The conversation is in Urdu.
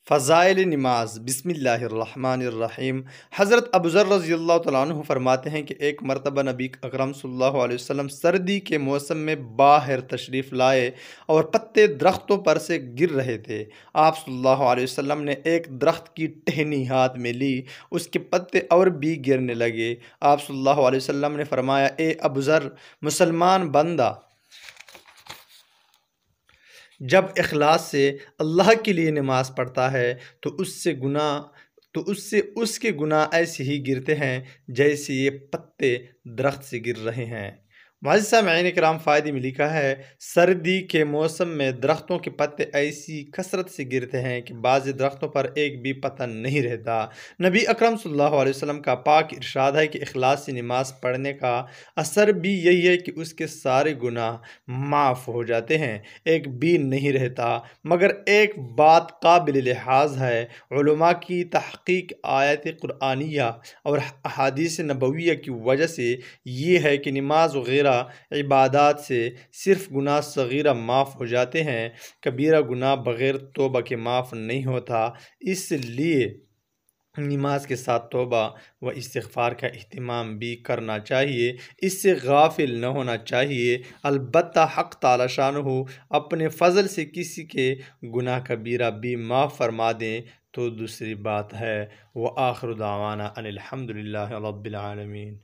فضائل نماز۔ بسم اللہ الرحمن الرحیم۔ حضرت ابو ذر رضی اللہ تعالیٰ عنہ فرماتے ہیں کہ ایک مرتبہ نبی اکرم صلی اللہ علیہ وسلم سردی کے موسم میں باہر تشریف لائے اور پتے درختوں پر سے گر رہے تھے۔ آپ صلی اللہ علیہ وسلم نے ایک درخت کی ٹہنی ہاتھ میں لی، اس کے پتے اور بھی گرنے لگے۔ آپ صلی اللہ علیہ وسلم نے فرمایا، اے ابو ذر، مسلمان بندہ جب اخلاص سے اللہ کے لیے نماز پڑھتا ہے تو اس سے اس کے گناہ ایسے ہی گرتے ہیں جیسے یہ پتے درخت سے گر رہے ہیں۔ معزز سامعین کرام، فائدے میں لکھا ہے، سردی کے موسم میں درختوں کے پتے ایسی کثرت سے گرتے ہیں کہ بعض درختوں پر ایک بھی پتا نہیں رہتا۔ نبی اکرم صلی اللہ علیہ وسلم کا پاک ارشاد ہے کہ اخلاص سے نماز پڑھنے کا اثر بھی یہی ہے کہ اس کے سارے گناہ معاف ہو جاتے ہیں، ایک بھی نہیں رہتا۔ مگر ایک بات قابل لحاظ ہے، علماء کی تحقیق آیت قرآنیہ اور احادیث نبویہ کی وجہ سے یہ ہے کہ نماز وغیرہ عبادات سے صرف گناہ صغیرہ معاف ہو جاتے ہیں، کبیرہ گناہ بغیر توبہ کے معاف نہیں ہوتا۔ اس لیے نماز کے ساتھ توبہ و استغفار کا اہتمام بھی کرنا چاہیے، اس سے غافل نہ ہونا چاہیے۔ البتہ حق تعالی شانہ اپنے فضل سے کسی کے گناہ کبیرہ بھی معاف فرما دیں تو دوسری بات ہے۔ وآخر دعوانا ان الحمد للہ رب العالمین۔